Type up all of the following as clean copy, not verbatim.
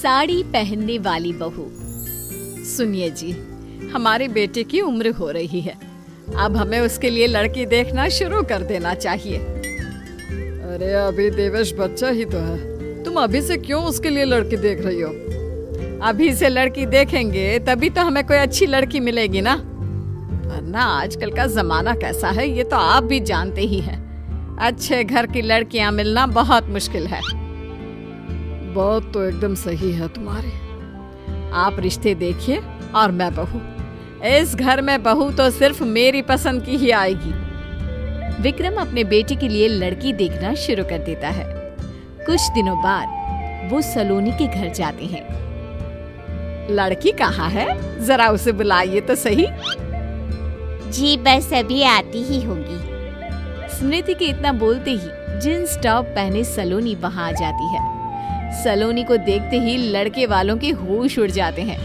साड़ी पहनने वाली बहू। सुनिए जी, हमारे बेटे की उम्र हो रही है, अब हमें उसके लिए लड़की देखना शुरू कर देना चाहिए। अरे अभी देवेश बच्चा ही तो है, तुम अभी से क्यों उसके लिए लड़की देख रही हो? अभी से लड़की देखेंगे तभी तो हमें कोई अच्छी लड़की मिलेगी ना, वरना आजकल का जमाना कैसा है ये तो आप भी जानते ही हैं। अच्छे घर की लड़कियां मिलना बहुत मुश्किल है। बात तो एकदम सही है तुम्हारी। आप रिश्ते देखिए और मैं बहू। इस घर में बहू तो सिर्फ मेरी पसंद की ही आएगी। विक्रम अपने बेटे के लिए लड़की देखना शुरू कर देता है। कुछ दिनों बाद वो सलोनी के घर जाते हैं। लड़की कहाँ है, जरा उसे बुलाइए तो सही। जी बस अभी आती ही होगी। स्मृति के इतना बोलते ही जींस टॉप पहने सलोनी वहां आ जाती है। सलोनी को देखते ही लड़के वालों के होश उड़ जाते हैं।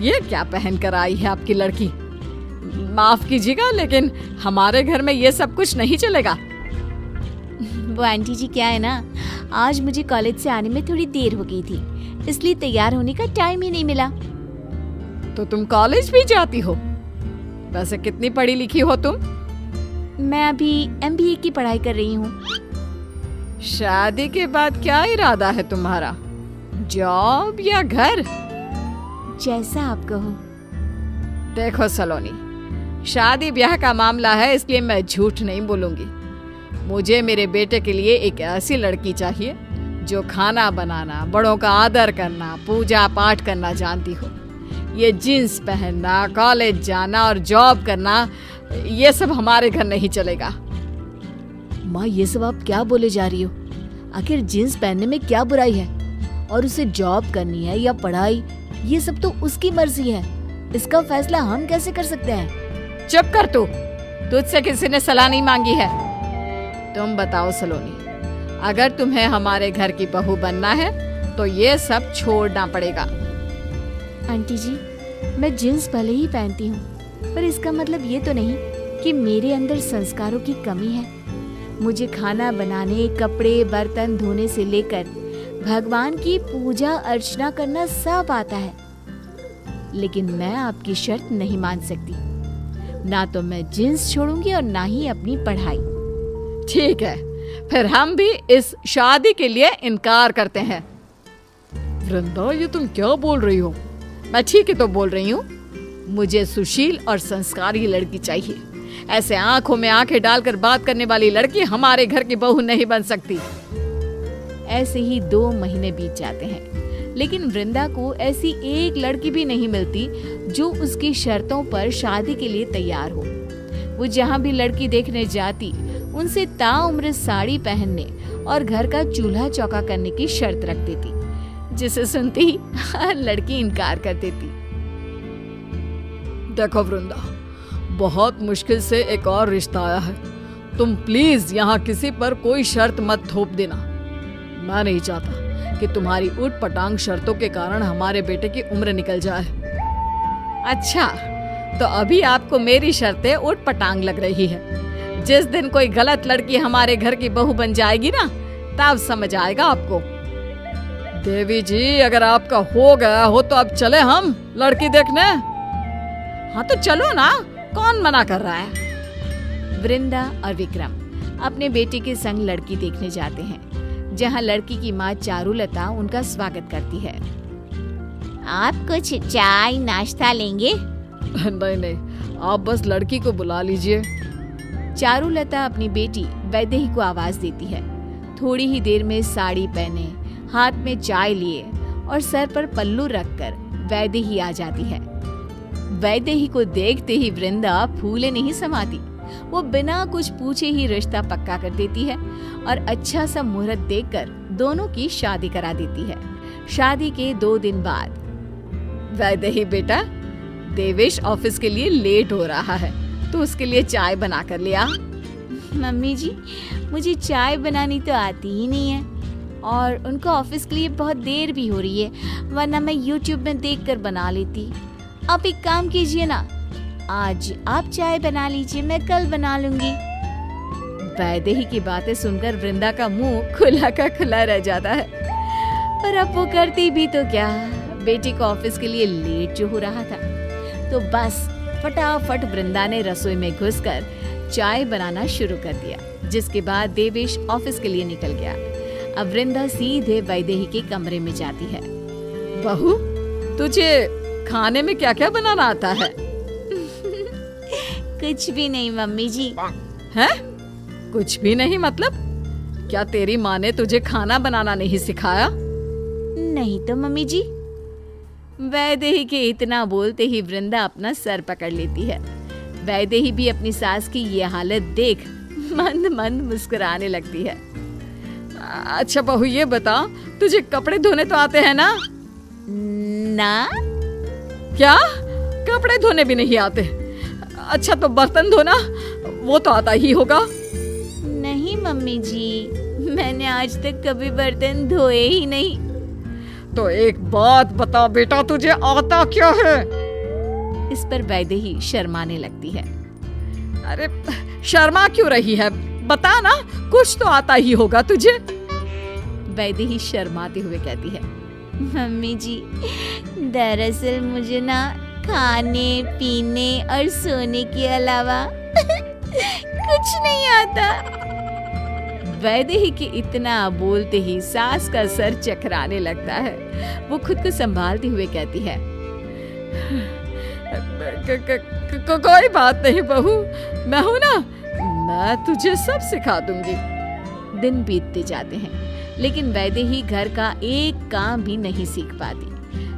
ये क्या पहन कर आई है आपकी लड़की? माफ कीजिएगा, लेकिन हमारे घर में ये सब कुछ नहीं चलेगा। वो आंटी जी क्या है ना, आज मुझे कॉलेज से आने में थोड़ी देर हो गई थी, इसलिए तैयार होने का टाइम ही नहीं मिला। तो तुम कॉलेज भी जाती हो? वैसे कितनी पढ़ी लिखी हो तुम? मैं अभी MBA की पढ़ाई कर रही हूँ। शादी के बाद क्या इरादा है तुम्हारा, जॉब या घर? जैसा आप कहो। देखो सलोनी, शादी ब्याह का मामला है, इसलिए मैं झूठ नहीं बोलूंगी। मुझे मेरे बेटे के लिए एक ऐसी लड़की चाहिए जो खाना बनाना, बड़ों का आदर करना, पूजा पाठ करना जानती हो। ये जीन्स पहनना, कॉलेज जाना और जॉब करना, ये सब हमारे घर नहीं चलेगा। माँ, ये सब आप क्या बोले जा रही हो? आखिर जीन्स पहनने में क्या बुराई है? और उसे जॉब करनी है या पढ़ाई, ये सब तो उसकी मर्जी है। इसका फैसला हम कैसे कर सकते हैं? चुप कर तू, तुझसे किसी ने सलाह नहीं मांगी है। तुम बताओ सलोनी, अगर तुम्हें हमारे घर की बहू बनना है तो ये सब छोड़ना पड़ेगा। आंटी जी, मैं जीन्स भले ही पहनती हूँ, पर इसका मतलब ये तो नहीं कि मेरे अंदर संस्कारों की कमी है। मुझे खाना बनाने, कपड़े बर्तन धोने से लेकर भगवान की पूजा अर्चना करना सब आता है। लेकिन मैं आपकी शर्त नहीं मान सकती। ना तो मैं जीन्स छोड़ूंगी और ना ही अपनी पढ़ाई। ठीक है, फिर हम भी इस शादी के लिए इनकार करते हैं। वृंदा, ये तुम क्या बोल रही हो? मैं ठीक ही तो बोल रही हूँ। मुझे सुशील और संस्कारी लड़की चाहिए। ऐसे आंखों में आंखें डालकर बात करने वाली लड़की हमारे घर की बहू नहीं बन सकती। ऐसे ही 2 महीने बीत जाते हैं, लेकिन वृंदा को ऐसी एक लड़की भी नहीं मिलती जो उसकी शर्तों पर शादी के लिए तैयार हो। वो जहाँ भी लड़की देखने जाती, उनसे ताउम्र साड़ी पहनने और घर का चूल्हा चौका करने की शर्त रख देती, जिसे सुनती ही हर लड़की इनकार कर देती। देखो वृंदा, बहुत मुश्किल से एक और रिश्ता आया है। तुम प्लीज यहाँ किसी पर कोई शर्त मत थोप देना। मैं नहीं चाहता कि तुम्हारी उठ पटांग शर्तों के कारण हमारे बेटे की उम्र निकल जाए। अच्छा, तो अभी आपको मेरी शर्तें उठ पटांग लग रही है। जिस दिन कोई गलत लड़की हमारे घर की बहू बन जाएगी ना, तब समझ आएगा आपको। देवी जी, अगर आपका हो गया हो तो अब चले हम लड़की देखने। हाँ तो चलो ना, कौन मना कर रहा है। वृंदा और विक्रम अपने बेटे के संग लड़की देखने जाते हैं, जहाँ लड़की की माँ चारुलता उनका स्वागत करती है। आप कुछ चाय नाश्ता लेंगे? नहीं नहीं, आप बस लड़की को बुला लीजिए। चारुलता अपनी बेटी वैदेही को आवाज देती है। थोड़ी ही देर में साड़ी पहने, हाथ में चाय लिए और सर पर पल्लू रखकर वैदेही आ जाती है। वैदेही को देखते ही वृंदा फूले नहीं समाती। वो बिना कुछ पूछे ही रिश्ता पक्का कर देती है और अच्छा सा मुहूर्त देखकर दोनों की शादी करा देती है। शादी के 2 दिन बाद, वैदेही बेटा, देवेश ऑफिस के लिए लेट हो रहा है, तो उसके लिए चाय बना कर ले आ। मम्मी जी, मुझे चाय बनानी तो आती ही नहीं है और उनको ऑफिस के लिए बहुत देर भी हो रही है, वरना मैं YouTube में देखकर बना लेती। आप एक काम कीजिए ना, आज आप चाय बना लीजिए, मैं कल बना लूंगी। वैदेही की बातें सुनकर वृंदा का मुंह खुला का खुला रह जाता है। और अब वो करती भी तो क्या, बेटी को ऑफिस के लिए लेट जो हो रहा था तो बस फटाफट वृंदा ने रसोई में घुसकर चाय बनाना शुरू कर दिया, जिसके बाद देवेश ऑफिस के लिए निकल गया। अब वृंदा सीधे वैदेही के कमरे में जाती है। बहू, तुझे खाने में क्या क्या बनाना आता है? कुछ भी नहीं मम्मी जी। हैं? कुछ भी नहीं मतलब? क्या तेरी माँ ने तुझे खाना बनाना नहीं सिखाया? नहीं तो मम्मी जी। वैदेही के इतना बोलते ही वृंदा अपना सर पकड़ लेती है। वैदेही भी अपनी सास की ये हालत देख मंद मंद मुस्कुराने लगती है। अच्छा बहू, ये बता, तुझे कपड़े धोने तो आते हैं ना? ना। क्या? कपड़े धोने भी नहीं आते? अच्छा तो बर्तन धोना, वो तो आता ही होगा। नहीं मम्मी जी, मैंने आज तक कभी बर्तन धोए ही नहीं। तो एक बात बता बेटा, तुझे आता क्या है? इस पर वैदेही शर्माने लगती है। अरे शर्मा क्यों रही है? बता ना, कुछ तो आता ही होगा तुझे। वैदेही शर्माते हुए कहती है, मम्मी जी, दरअसल मुझे ना खाने पीने और सोने के अलावा कुछ नहीं आता। वैदेही के इतना बोलते ही सास का सर चकराने लगता है। वो खुद को संभालते हुए कहती है, कोई बात नहीं बहू, मैं हूं ना, मैं तुझे सब सिखा दूंगी। दिन बीतते जाते हैं, लेकिन वैदेही घर का एक काम भी नहीं सीख पाती।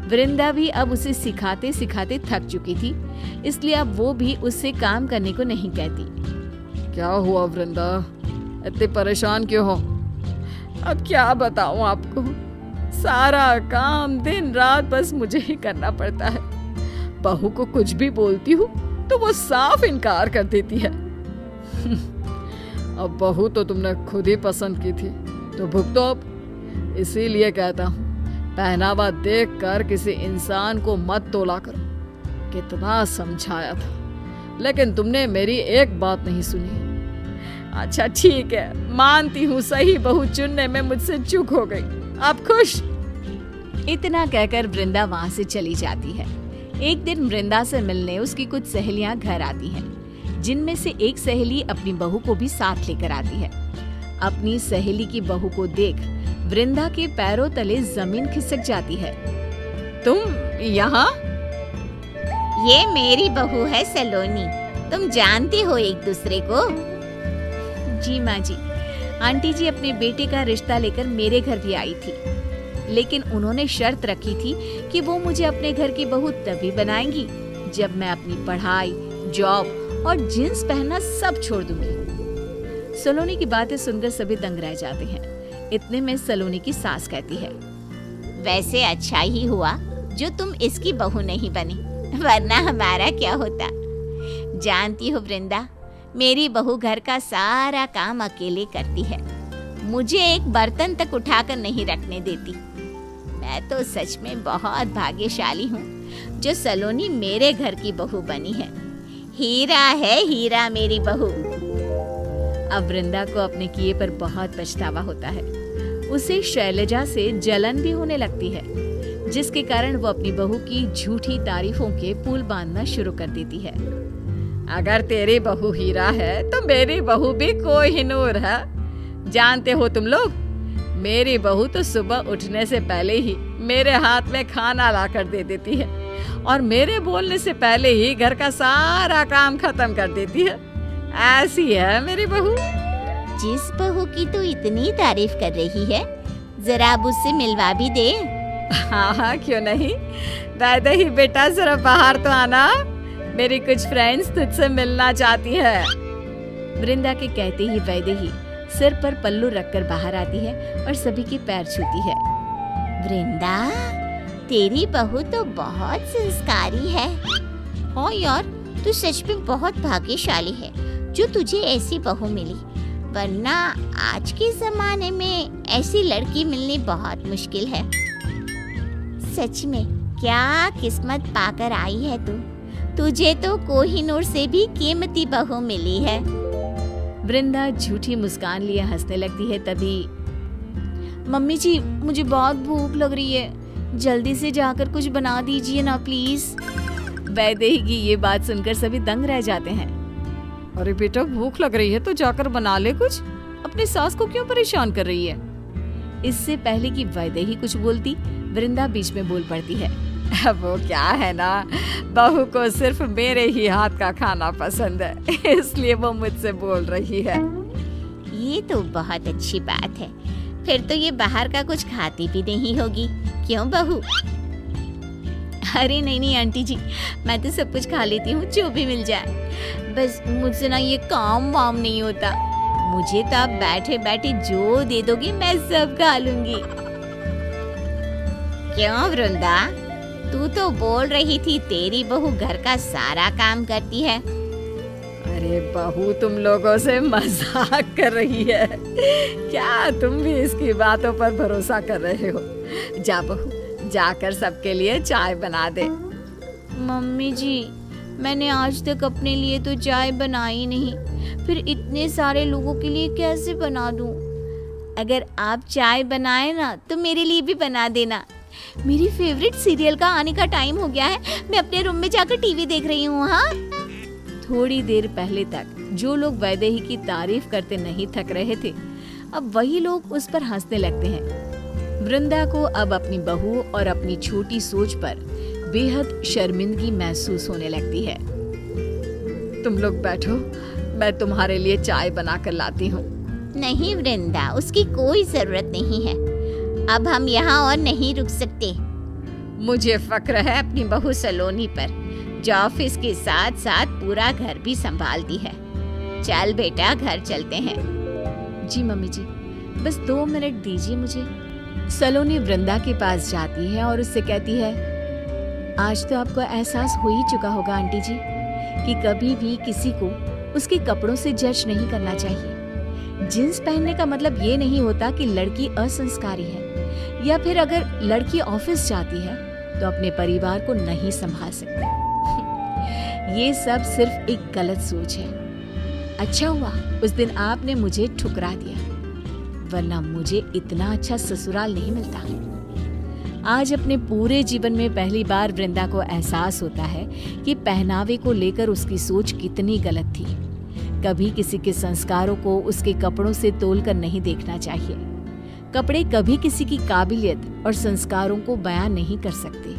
वृंदा भी अब उसे सिखाते सिखाते थक चुकी थी, इसलिए अब वो भी उससे काम करने को नहीं कहती। क्या हुआ वृंदा, इतने परेशान क्यों हो? अब क्या बताऊं आपको, सारा काम दिन रात बस मुझे ही करना पड़ता है। बहू को कुछ भी बोलती हूँ तो वो साफ इनकार कर देती है। अब बहू तो तुमने खुद ही पसंद की थी, तो भुगतो अब। इसीलिए कहता हूँ, पहनावा देखकर किसी इंसान को मत तोला करो। कितना समझाया था, लेकिन तुमने मेरी एक बात नहीं सुनी। अच्छा ठीक है, मानती हूँ सही बहू चुनने में मुझसे चूक हो गई। आप खुश? इतना कहकर वृंदा वहाँ से चली जाती है। एक दिन वृंदा से मिलने उसकी कुछ सहेलियां घर आती हैं, जिनमें से एक सहेली अपनी बहू को भी साथ लेकर आती है। अपनी सहेली की बहू को देख वृंदा के पैरों तले जमीन खिसक जाती है। तुम यहाँ? ये मेरी बहू है सलोनी, तुम जानती हो एक दूसरे को? जी माँ जी, आंटी जी अपने बेटे का रिश्ता लेकर मेरे घर भी आई थी, लेकिन उन्होंने शर्त रखी थी कि वो मुझे अपने घर की बहू तभी बनाएंगी जब मैं अपनी पढ़ाई, जॉब और जींस पहनना सब छोड़ दूंगी। सलोनी की बातें सुनकर सभी दंग रह जाते हैं। इतने में सलोनी की सास कहती है, वैसे अच्छा ही हुआ जो तुम इसकी बहू नहीं बनी, वरना हमारा क्या होता। जानती हो वृंदा, मेरी बहू घर का सारा काम अकेले करती है, मुझे एक बर्तन तक उठाकर नहीं रखने देती। मैं तो सच में बहुत भाग्यशाली हूँ जो सलोनी मेरे घर की बहू बनी है। हीरा है हीरा मेरी बहू। अब वृंदा को अपने किए पर बहुत पछतावा होता है। उसे शैलजा से जलन भी होने लगती है, जिसके कारण वो अपनी बहू की झूठी तारीफों के पुल बांधना शुरू कर देती है। अगर तेरी बहू हीरा है तो मेरी बहू भी कोहिनूर है। जानते हो तुम लोग, मेरी बहू तो सुबह उठने से पहले ही मेरे हाथ में खाना ला कर दे देती है और मेरे बोलने से पहले ही घर का सारा काम खत्म कर देती है। ऐसी है मेरी बहू। जिस बहू की तू इतनी तारीफ कर रही है, जरा अब उससे मिलवा भी दे। हाँ, क्यों नहीं। वैदेही बेटा, जरा बाहर तो आना, मेरी कुछ फ्रेंड्स तुझसे मिलना चाहती है। वृंदा के कहते ही वैदेही सिर पर पल्लू रखकर बाहर आती है और सभी के पैर छूती है। वृंदा, तेरी बहू तो बहुत संस्कारी है। हाँ यार, तू सच में बहुत भाग्यशाली है जो तुझे ऐसी बहू मिली, वरना आज के जमाने में ऐसी लड़की मिलनी बहुत मुश्किल है। सच में क्या किस्मत पाकर आई है तू। तुझे तो कोहिनूर से भी कीमती बहू मिली है। वृंदा झूठी मुस्कान लिए हंसने लगती है। तभी मम्मी जी मुझे बहुत भूख लग रही है, जल्दी से जाकर कुछ बना दीजिए ना प्लीज। वैदेही की ये बात सुनकर सभी दंग रह जाते हैं। अरे बेटा, भूख लग रही है तो जाकर बना ले कुछ, अपनी सास को क्यों परेशान कर रही है? इससे पहले कि वैदेही कुछ बोलती, वृंदा बीच में बोल पड़ती है। वो क्या है ना, बहू को सिर्फ मेरे ही हाथ का खाना पसंद है, इसलिए वो मुझसे बोल रही है। ये तो बहुत अच्छी बात है, फिर तो ये बाहर का कुछ खाती भी नहीं होगी, क्यों बहू? अरे नहीं आंटी जी, मैं तो सब कुछ खा लेती हूँ जो भी मिल जाए, बस मुझसे ना ये काम वाम नहीं होता। मुझे तो आप बैठे बैठे जो दे दोगे मैं सब खा लूंगी। क्यों वृंदा, तू तो बोल रही थी तेरी बहू घर का सारा काम करती है। अरे बहू, तुम लोगों से मजाक कर रही है क्या? तुम भी इसकी बातों पर भरोसा कर रहे हो? जा बहू, जाकर सबके लिए चाय बना दे। मम्मी जी, मैंने आज तक अपने लिए तो चाय बनाई नहीं, फिर इतने सारे लोगों के लिए कैसे बना दूं? अगर आप चाय बनाए ना तो मेरे लिए भी बना देना। मेरी फेवरेट सीरियल का आने का टाइम हो गया है, मैं अपने रूम में जाकर टीवी देख रही हूँ। हाँ, थोड़ी देर पहले तक जो लोग वैदेही की तारीफ करते नहीं थक रहे थे, अब वही लोग उस पर हंसने लगते हैं। वृंदा को अब अपनी बहू और अपनी छोटी सोच पर बेहद शर्मिंदगी महसूस होने लगती है। तुम लोग बैठो, मैं तुम्हारे लिए चाय बना कर लाती हूँ। नहीं वृंदा, उसकी कोई जरूरत नहीं है, अब हम यहाँ और नहीं रुक सकते। मुझे फक्र है अपनी बहू सलोनी पर, जो ऑफिस के साथ साथ पूरा घर भी संभालती है। चल बेटा, घर चलते हैं। जी मम्मी जी, बस 2 मिनट दीजिए मुझे। सलोनी वृंदा के पास जाती है और उससे कहती है, आज तो आपको एहसास हो ही चुका होगा आंटी जी कि कभी भी किसी को उसके कपड़ों से जज नहीं करना चाहिए। जींस पहनने का मतलब ये नहीं होता कि लड़की असंस्कारी है, या फिर अगर लड़की ऑफिस जाती है तो अपने परिवार को नहीं संभाल सकती। ये सब सिर्फ एक गलत सोच है। अच्छा हुआ उस दिन आपने मुझे ठुकरा दिया, वरना मुझे इतना अच्छा ससुराल नहीं मिलता। आज अपने पूरे जीवन में पहली बार वृंदा को एहसास होता है कि पहनावे को लेकर उसकी सोच कितनी गलत थी। कभी किसी के संस्कारों को उसके कपड़ों से तोलकर नहीं देखना चाहिए। कपड़े कभी किसी की काबिलियत और संस्कारों को बयान नहीं कर सकते।